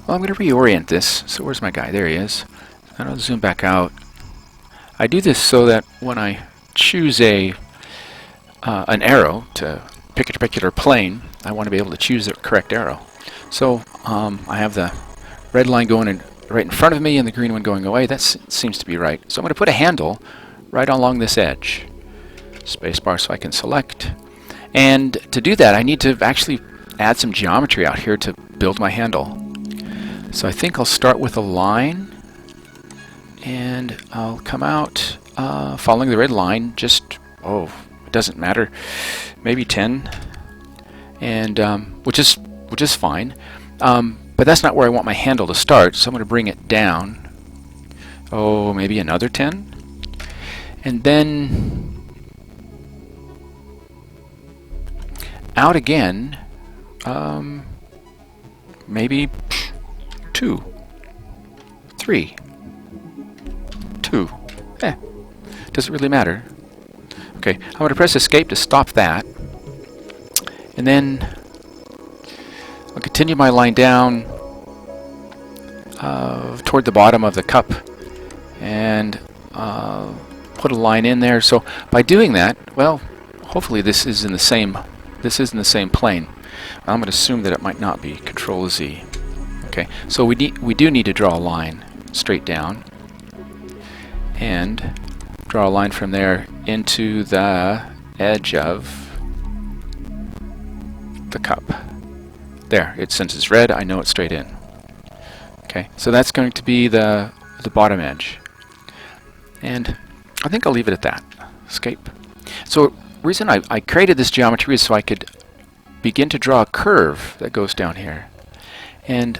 Well, I'm going to reorient this. So where's my guy? There he is. And I'll zoom back out. I do this so that when I choose an arrow to pick a particular plane, I want to be able to choose the correct arrow. So I have the red line going right in front of me and the green one going away. That seems to be right. So I'm going to put a handle right along this edge. Spacebar so I can select. And to do that, I need to actually add some geometry out here to build my handle. So I think I'll start with a line, and I'll come out following the red line, just, it doesn't matter, maybe 10, and which is fine. But that's not where I want my handle to start, so I'm going to bring it down. Maybe another 10, and then out again, maybe 2, 3, 2. Doesn't really matter. Okay, I'm going to press escape to stop that, and then I'll continue my line down toward the bottom of the cup, and put a line in there. So by doing that, well, hopefully this is in the same plane. I'm going to assume that it might not be. Control Z. Okay, so we do need to draw a line straight down, and draw a line from there into the edge of the cup. There, since it's red, I know it's straight in. Okay, so that's going to be the bottom edge, and I think I'll leave it at that. Escape. So the reason I created this geometry is so I could begin to draw a curve that goes down here, and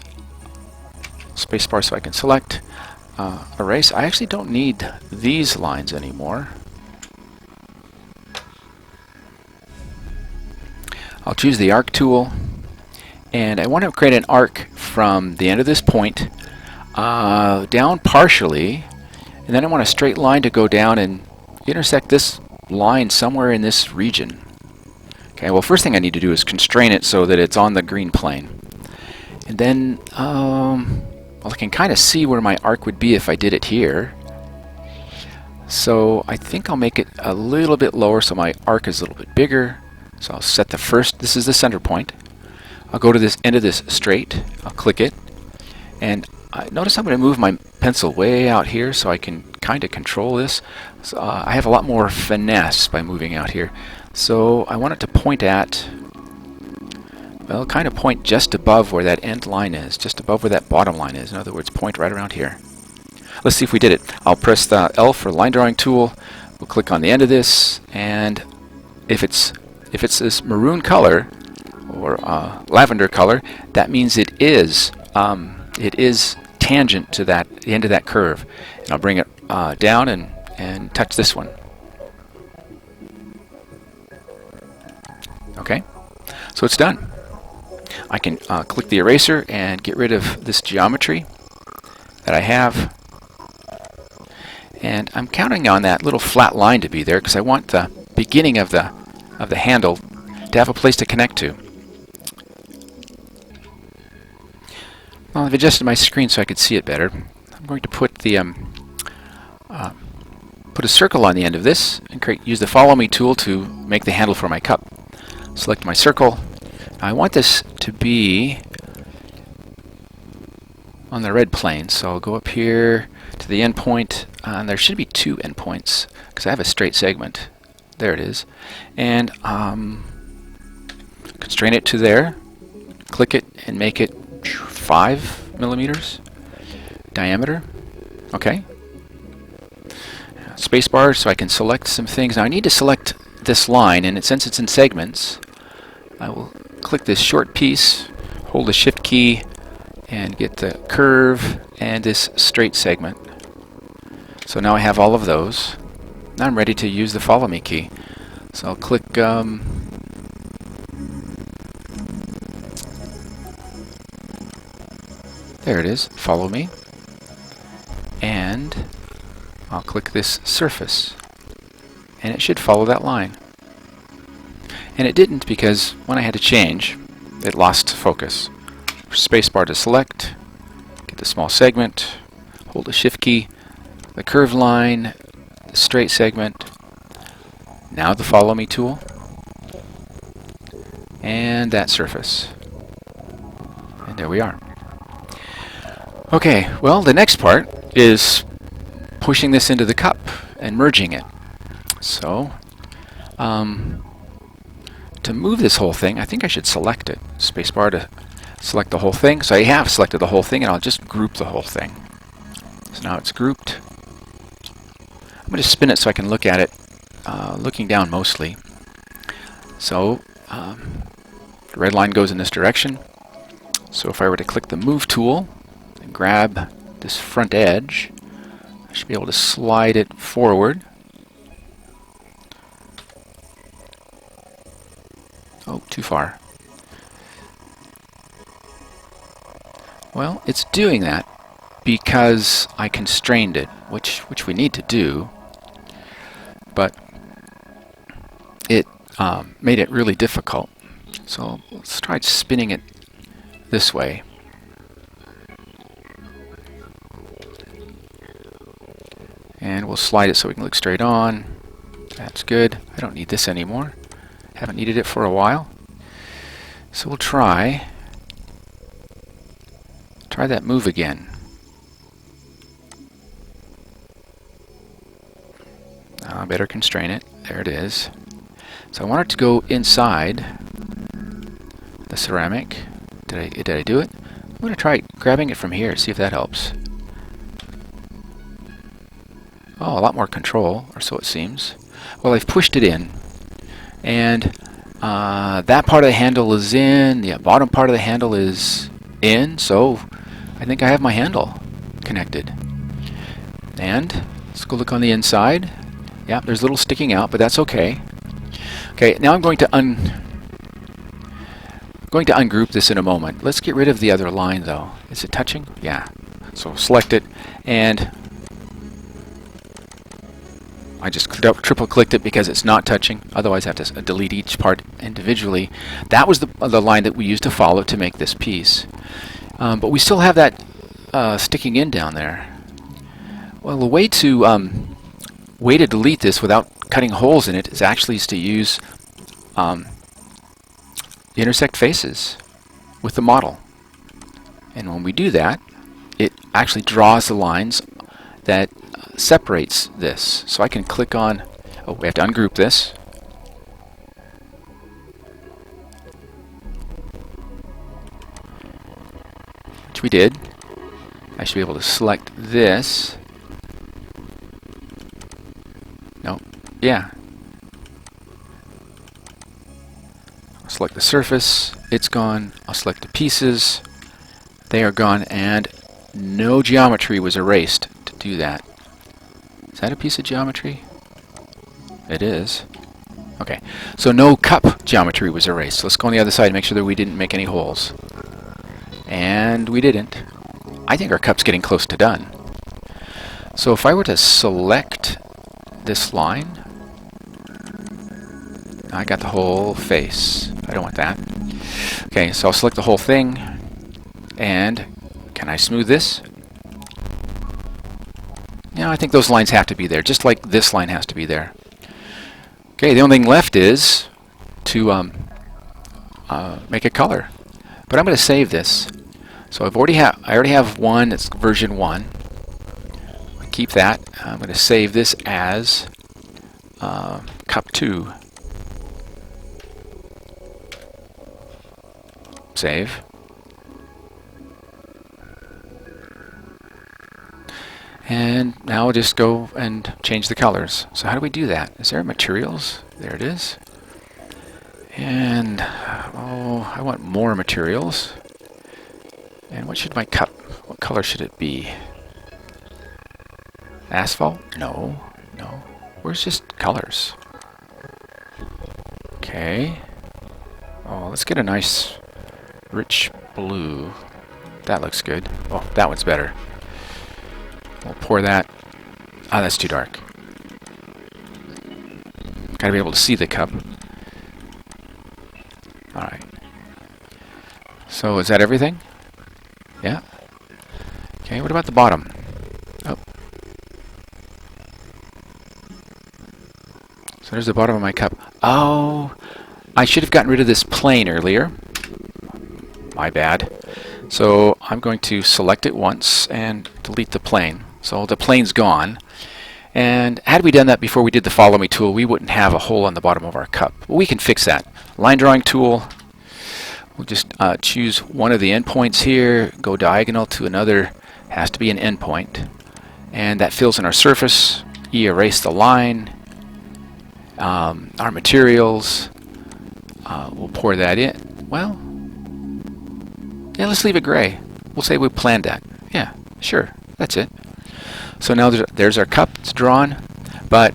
spacebar so I can select, erase. I actually don't need these lines anymore. I'll choose the arc tool, and I want to create an arc from the end of this point down partially, and then I want a straight line to go down and intersect this line somewhere in this region. Okay, well, first thing I need to do is constrain it so that it's on the green plane. And then, well, I can kind of see where my arc would be if I did it here. So I think I'll make it a little bit lower so my arc is a little bit bigger. So I'll set the first, this is the center point. I'll go to this end of this straight, I'll click it, and notice I'm going to move my pencil way out here so I can kind of control this. So, I have a lot more finesse by moving out here. So I want it to point at, well, kind of point just above where that end line is, just above where that bottom line is. In other words, point right around here. Let's see if we did it. I'll press the L for line drawing tool. We'll click on the end of this, and if it's this maroon color or lavender color, that means it is tangent to the end of that curve. And I'll bring it down and touch this one. Okay, so it's done. I can click the eraser and get rid of this geometry that I have, and I'm counting on that little flat line to be there because I want the beginning of the handle to have a place to connect to. Well, I've adjusted my screen so I could see it better. I'm going to put the put a circle on the end of this and use the follow me tool to make the handle for my cup. Select my circle. I want this to be on the red plane, so I'll go up here to the end point, and there should be 2 endpoints because I have a straight segment. There it is, and constrain it to there, click it and make it 5 millimeters diameter. Okay, spacebar so I can select some things. Now I need to select this line, and since it's in segments, I will click this short piece, hold the shift key, and get the curve and this straight segment. So now I have all of those. Now I'm ready to use the follow me key. So I'll click there it is, follow me, and I'll click this surface, and it should follow that line. And it didn't because when I had to change, it lost focus. Spacebar to select, the small segment, hold the shift key, the curved line, the straight segment, now the follow me tool, and that surface. And there we are. Okay, well, the next part is pushing this into the cup and merging it. So, to move this whole thing, I think I should select it. Spacebar to select the whole thing. So I have selected the whole thing, and I'll just group the whole thing. So now it's grouped. I'm going to spin it so I can look at it, looking down mostly. So the red line goes in this direction. So if I were to click the Move tool and grab this front edge, I should be able to slide it forward. Oh, too far. Well, it's doing that because I constrained it, which we need to do, but it made it really difficult. So let's try spinning it this way. And we'll slide it so we can look straight on. That's good. I don't need this anymore. Haven't needed it for a while. So we'll try that move again. I better constrain it. There it is. So I want it to go inside the ceramic. Did I do it? I'm going to try grabbing it from here, see if that helps. Oh, a lot more control, or so it seems. Well, I've pushed it in, and that part of the handle is in, the bottom part of the handle is in, so I think I have my handle connected. And let's go look on the inside. Yeah, there's a little sticking out, but that's okay. Okay, now I'm going to ungroup this in a moment. Let's get rid of the other line, though. Is it touching? Yeah. So select it, and I just triple clicked it because it's not touching. Otherwise, I have to delete each part individually. That was the line that we used to follow to make this piece. But we still have that sticking in down there. Well, the way to delete this without cutting holes in it is actually to use intersect faces with the model. And when we do that, it actually draws the lines that separates this. So I can click on, oh, we have to ungroup this. Which we did. I should be able to select this. No, yeah. I'll select the surface, it's gone. I'll select the pieces, they are gone, and no geometry was erased to do that. Is that a piece of geometry? It is. Okay, so no cup geometry was erased. So let's go on the other side and make sure that we didn't make any holes. And we didn't. I think our cup's getting close to done. So if I were to select this line, I got the whole face. I don't want that. Okay, so I'll select the whole thing, and can I smooth this? Yeah, I think those lines have to be there, just like this line has to be there. Okay, the only thing left is to make a color. But I'm going to save this. So I already have one. It's version 1. I keep that. I'm going to save this as cup 2. Save. And now we'll just go and change the colors. So how do we do that? Is there materials? There it is. And oh, I want more materials. And what should my cup? What color should it be? Asphalt? No, no. Where's just colors? Okay. Oh, let's get a nice rich blue. That looks good. Oh, that one's better. We'll pour that. Ah, that's too dark. Gotta be able to see the cup. Alright. So is that everything? Yeah. Okay, what about the bottom? Oh. So there's the bottom of my cup. Oh, I should have gotten rid of this plane earlier. My bad. So I'm going to select it once and delete the plane. So the plane's gone. And had we done that before we did the follow me tool, we wouldn't have a hole on the bottom of our cup. But we can fix that. Line drawing tool. We'll just choose one of the endpoints here, go diagonal to another, has to be an endpoint. And that fills in our surface. Erase the line. Our materials. We'll pour that in. Well, yeah, let's leave it gray. We'll say we planned that. Yeah, sure, that's it. So now there's our cup. It's drawn, but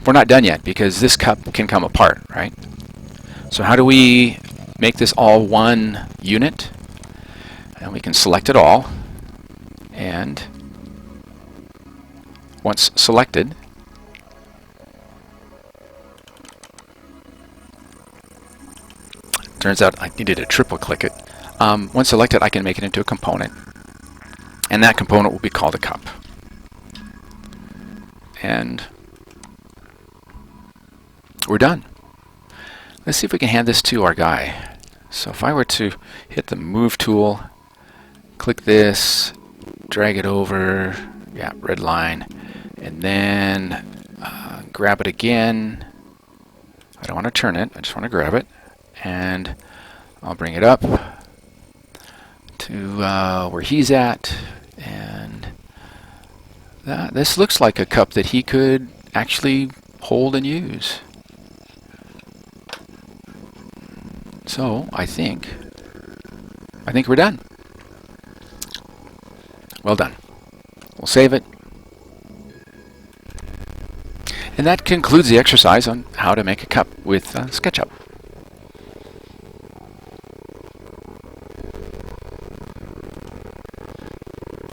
we're not done yet because this cup can come apart, right? So how do we make this all one unit? And we can select it all, and once selected, turns out I needed to triple click it. Once selected, I can make it into a component, and that component will be called a cup. And we're done. Let's see if we can hand this to our guy. So if I were to hit the move tool, click this, drag it over, yeah, red line, and then grab it again. I don't want to turn it, I just want to grab it, and I'll bring it up to where he's at, and this looks like a cup that he could actually hold and use. So I think we're done. Well done. We'll save it. And that concludes the exercise on how to make a cup with SketchUp.